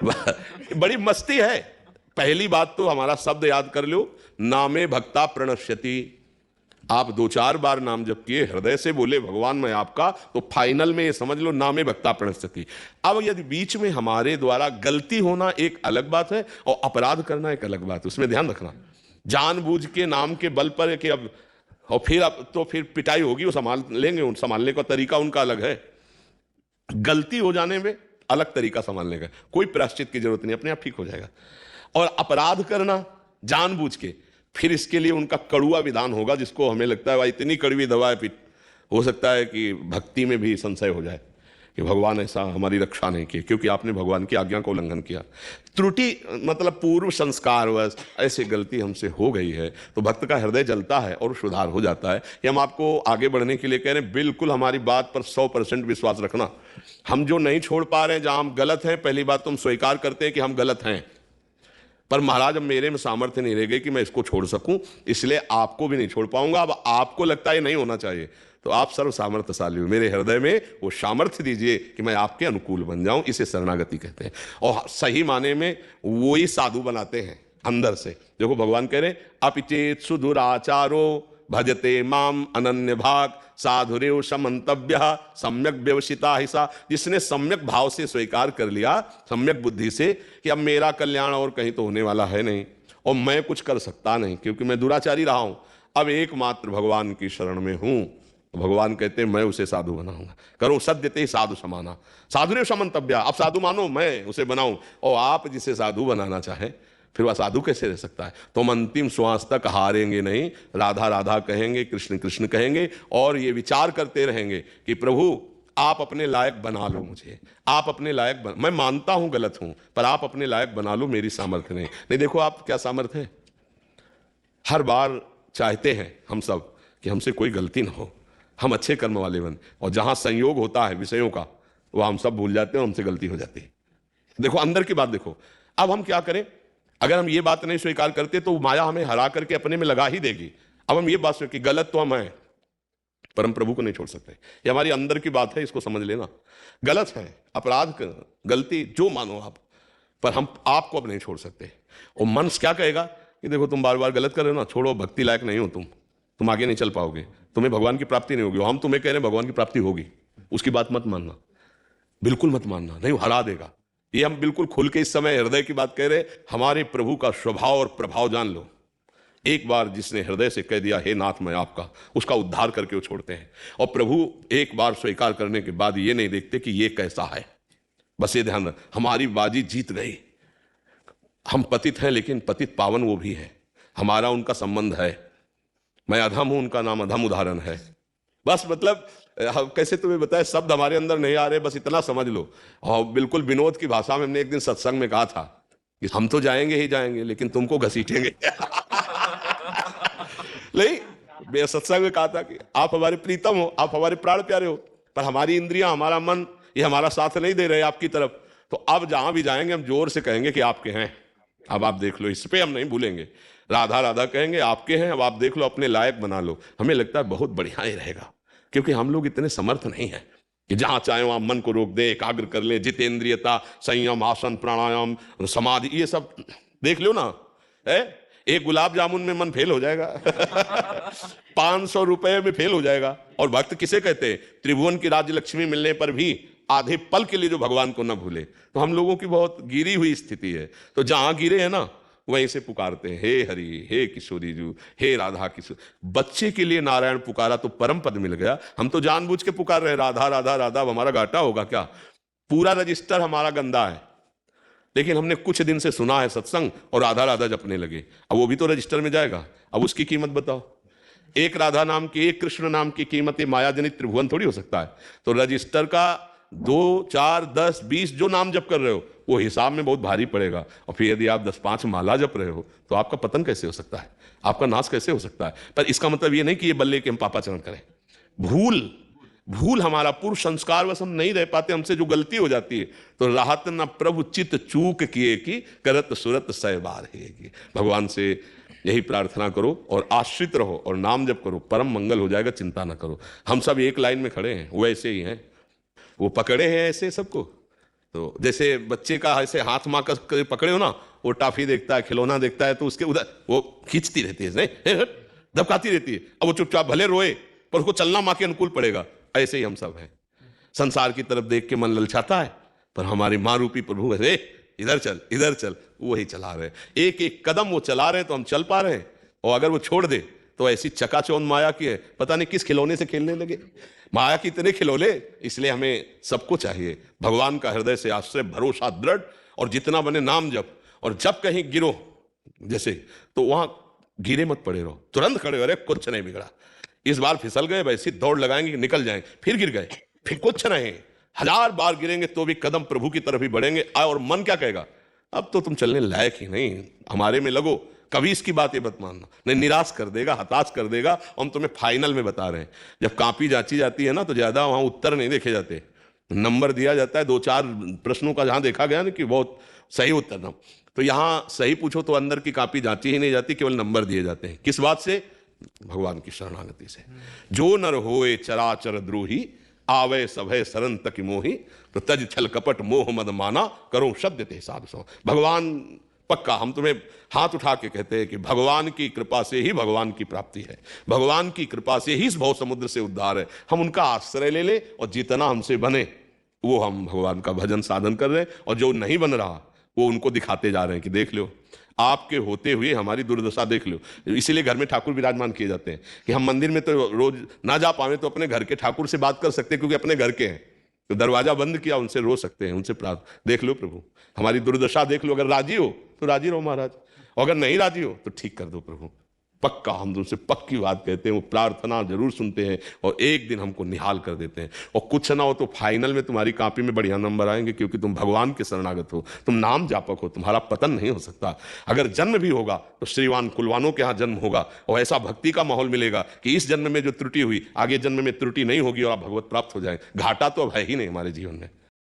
बड़ी मस्ती है। पहली बात तो हमारा शब्द याद कर लो, नामे भक्ता प्रणश्यति। आप 2-4 बार नाम जप किए, हृदय से बोले भगवान मैं आपका, तो फाइनल में ये समझ लो नामे भक्ता प्रणश्यति। अब यदि बीच में हमारे द्वारा गलती होना एक अलग बात है और अपराध करना एक अलग बात है, उसमें ध्यान रखना। जानबूझ के नाम के बल पर कि अब और फिर अब तो फिर पिटाई होगी, वो संभाल लेंगे, उन संभालने का तरीका उनका अलग है। गलती हो जाने में अलग तरीका संभालने का, कोई प्रायश्चित की जरूरत नहीं, अपने आप ठीक हो जाएगा। और अपराध करना जानबूझ के, फिर इसके लिए उनका कड़ुआ विधान होगा, जिसको हमें लगता है भाई इतनी कड़वी दवा है, फिर हो सकता है कि भक्ति में भी संशय हो जाए कि भगवान ऐसा हमारी रक्षा नहीं की, क्योंकि आपने भगवान की आज्ञा का उल्लंघन किया। त्रुटि मतलब पूर्व संस्कारवश ऐसी गलती हमसे हो गई है, तो भक्त का हृदय जलता है और सुधार हो जाता है। ये हम आपको आगे बढ़ने के लिए कह रहे हैं, बिल्कुल हमारी बात पर 100% विश्वास रखना। हम जो नहीं छोड़ पा रहे हैं, जहां हम गलत हैं, पहली बात तो हम स्वीकार करते हैं कि हम गलत हैं, पर महाराज अब मेरे में सामर्थ्य नहीं रह गई कि मैं इसको छोड़ सकूं, इसलिए आपको भी नहीं छोड़ पाऊंगा। अब आपको लगता है नहीं होना चाहिए, तो आप सर्व सामर्थ्यशाली हो, मेरे हृदय में वो सामर्थ्य दीजिए कि मैं आपके अनुकूल बन जाऊं। इसे शरणागति कहते हैं, और सही माने में वो ही साधु बनाते हैं अंदर से। देखो भगवान कह रहे अपिचेत सुदुराचारो भजते माम अनन्य भाग साधुरेव समंतव्य सम्यक व्यवसिता हिसा। जिसने सम्यक भाव से स्वीकार कर लिया, सम्यक बुद्धि से, कि अब मेरा कल्याण और कहीं तो होने वाला है नहीं और मैं कुछ कर सकता नहीं क्योंकि मैं दुराचारी रहा हूं, अब एकमात्र भगवान की शरण में हूं। भगवान कहते हैं मैं उसे साधु बनाऊंगा। करो सद्यते साधु समाना साधुरेव समंतव्य। आप साधु मानो, मैं उसे बनाऊं, और आप जिसे साधु बनाना चाहें, फिर वह साधु कैसे रह सकता है। तो हम अंतिम श्वास तक हारेंगे नहीं, राधा राधा कहेंगे, कृष्ण कृष्ण कहेंगे, और ये विचार करते रहेंगे कि प्रभु आप अपने लायक बना लो मुझे, आप अपने लायक मैं मानता हूं गलत हूं, पर आप अपने लायक बना लो, मेरी सामर्थ्य नहीं। देखो आप क्या सामर्थ्य है। हर बार चाहते हैं हम सब कि हमसे कोई गलती ना हो, हम अच्छे कर्म वाले बन, और जहां संयोग होता है विषयों का, वह हम सब भूल जाते हैं और हमसे गलती हो जाती है। देखो अंदर की बात देखो। अब हम क्या करें, अगर हम ये बात नहीं स्वीकार करते तो माया हमें हरा करके अपने में लगा ही देगी। अब हम ये बात कि गलत तो हम हैं, पर हम प्रभु को नहीं छोड़ सकते। ये हमारी अंदर की बात है, इसको समझ लेना। गलत है, अपराध गलती जो मानो आप, पर हम आपको अब नहीं छोड़ सकते। और मन क्या कहेगा कि देखो तुम बार बार गलत कर रहे हो ना, छोड़ो, भक्ति लायक नहीं हो तुम आगे नहीं चल पाओगे, तुम्हें भगवान की प्राप्ति नहीं होगी। हम तुम्हें कह रहे हैं भगवान की प्राप्ति होगी, उसकी बात मत मानना, बिल्कुल मत मानना, नहीं हरा देगा। ये हम बिल्कुल खुल के इस समय हृदय की बात कह रहे। हमारे प्रभु का स्वभाव और प्रभाव जान लो। एक बार जिसने हृदय से कह दिया हे नाथ मैं आपका, उसका उद्धार करके वो छोड़ते हैं। और प्रभु एक बार स्वीकार करने के बाद ये नहीं देखते कि ये कैसा है, बस ये ध्यान रख, हमारी बाजी जीत गई। हम पतित हैं, लेकिन पतित पावन वो भी है, हमारा उनका संबंध है। मैं अधम हूं, उनका नाम अधम उदाहरण है। बस मतलब कैसे तुम्हें बताए, शब्द हमारे अंदर नहीं आ रहे, बस इतना समझ लो। और बिल्कुल विनोद की भाषा में हमने एक दिन सत्संग में कहा था कि हम तो जाएंगे ही जाएंगे, लेकिन तुमको घसीटेंगे। नहीं, सत्संग में कहा था कि आप हमारे प्रीतम हो, आप हमारे प्राण प्यारे हो, पर हमारी इंद्रियां, हमारा मन, ये हमारा साथ नहीं दे रहे आपकी तरफ। तो अब जहां भी जाएंगे हम जोर से कहेंगे कि आपके हैं, अब आप देख लो। इस पे हम नहीं भूलेंगे, राधा राधा कहेंगे, आपके हैं, अब आप देख लो, अपने लायक बना लो। हमें लगता है बहुत बढ़िया ही रहेगा, क्योंकि हम लोग इतने समर्थ नहीं हैं कि जहां चाहे वहां मन को रोक दे, एकाग्र कर ले। जितेंद्रियता, संयम, आसन, प्राणायाम, समाधि, ये सब देख लो ना है। एक गुलाब जामुन में मन फेल हो जाएगा। 500 रुपए में फेल हो जाएगा। और भक्त किसे कहते हैं, त्रिभुवन की राज्य लक्ष्मी मिलने पर भी आधे पल के लिए जो भगवान को न भूले। तो हम लोगों की बहुत गिरी हुई स्थिति है, तो जहां गिरे हैं ना वहीं से पुकारते हैं, हे हरि, हे किशोरी जू, हे राधा किशोर। बच्चे के लिए नारायण पुकारा तो परम पद मिल गया। हम तो जानबूझ के पुकार रहे हैं राधा राधा राधा, अब हमारा घाटा होगा क्या। पूरा रजिस्टर हमारा गंदा है, लेकिन हमने कुछ दिन से सुना है सत्संग और राधा राधा जपने लगे, अब वो भी तो रजिस्टर में जाएगा। अब उसकी कीमत बताओ। एक राधा नाम की, एक कृष्ण नाम की कीमत ये माया जनित त्रिभुवन थोड़ी हो सकता है। तो रजिस्टर का 2, 4, 10, 20 जो नाम जप कर रहे हो, वो हिसाब में बहुत भारी पड़ेगा। और फिर यदि आप 10-5 माला जप रहे हो, तो आपका पतन कैसे हो सकता है, आपका नाश कैसे हो सकता है। पर इसका मतलब ये नहीं कि ये बल्ले कि हम पापाचरण करें। भूल हमारा पूर्व संस्कार वश हम नहीं रह पाते, हमसे जो गलती हो जाती है, तो राहत न प्रभु चित चूक किए कि करत सुरत सह बार है। भगवान से यही प्रार्थना करो और आश्रित रहो और नाम जप करो, परम मंगल हो जाएगा, चिंता ना करो। हम सब एक लाइन में खड़े हैं, वो ऐसे ही हैं, वो पकड़े हैं ऐसे सबको, तो जैसे बच्चे का ऐसे हाथ माँ का पकड़े हो ना, वो टाफी देखता है, खिलौना देखता है, तो उसके उधर वो खींचती रहती है, नहीं दबकाती रहती है। अब वो चुपचाप भले रोए पर उसको चलना माँ के अनुकूल पड़ेगा। ऐसे ही हम सब हैं, संसार की तरफ देख के मन ललचाता है, पर हमारी माँ रूपी प्रभु है, इधर चल इधर चल, वही चला रहे। एक एक कदम वो चला रहे हैं तो हम चल पा रहे हैं, और अगर वो छोड़ दे तो ऐसी चकाचौंध माया की है, पता नहीं किस खिलौने से खेलने लगे। माया की इतने खिलौने, इसलिए हमें सबको चाहिए भगवान का हृदय से आश्रय भरोसा दृढ़, और जितना बने नाम जप। और जब कहीं गिरो जैसे, तो वहां गिरे मत पड़े रहो, तुरंत खड़े हो रहे, कुछ नहीं बिगड़ा। इस बार फिसल गए, वैसी दौड़ लगाएंगे, निकल जाएंगे, फिर गिर गए, फिर कुछ नहीं। 1000 बार गिरेंगे तो भी कदम प्रभु की तरफ ही बढ़ेंगे। और मन क्या कहेगा, अब तो तुम चलने लायक ही नहीं, हमारे में लगो। कभी इसकी बात ये मत मानना, नहीं निराश कर देगा, हताश कर देगा। हम तुम्हें फाइनल में बता रहे हैं, जब कॉपी जांची जाती है ना, तो ज्यादा वहां उत्तर नहीं देखे जाते, नंबर दिया जाता है 2-4 प्रश्नों का, जहां देखा गया ना कि बहुत सही उत्तर ना, तो यहां सही पूछो तो अंदर की कॉपी जांची ही नहीं जाती, केवल नंबर दिए जाते हैं। किस बात से? भगवान की शरणागति से। जो नर होए चराचर द्रोही, आवे सभय सरन तक मोही, तो तज छल कपट मोह मद माना, करो शब्द ते साधु सो। भगवान पक्का, हम तुम्हें हाथ उठा के कहते हैं कि भगवान की कृपा से ही भगवान की प्राप्ति है, भगवान की कृपा से ही इस भव समुद्र से उद्धार है। हम उनका आश्रय ले ले, और जितना हमसे बने वो हम भगवान का भजन साधन कर रहे हैं, और जो नहीं बन रहा वो उनको दिखाते जा रहे हैं कि देख लो, आपके होते हुए हमारी दुर्दशा देख लो। इसीलिए घर में ठाकुर विराजमान किए जाते हैं कि हम मंदिर में तो रोज ना जा पावे तो अपने घर के ठाकुर से बात कर सकते हैं, क्योंकि अपने घर के हैं, तो दरवाजा बंद किया, उनसे रो सकते हैं, उनसे प्रार्थना। देख लो प्रभु, हमारी दुर्दशा देख लो, अगर राजी हो तो राजी रहो महाराज, और अगर नहीं राजी हो तो ठीक कर दो प्रभु। पक्का हम तुमसे पक्की बात कहते हैं, वो प्रार्थना जरूर सुनते हैं, और एक दिन हमको निहाल कर देते हैं। और कुछ ना हो तो फाइनल में तुम्हारी कॉपी में बढ़िया नंबर आएंगे, क्योंकि तुम भगवान के शरणागत हो, तुम नाम जापक हो, तुम्हारा पतन नहीं हो सकता। अगर जन्म भी होगा तो श्रीवान कुलवानों के यहाँ जन्म होगा, और ऐसा भक्ति का माहौल मिलेगा कि इस जन्म में जो त्रुटि हुई, आगे जन्म में त्रुटि नहीं होगी, और आप भगवत प्राप्त हो जाए। घाटा तो अब है ही नहीं हमारे जीवन में।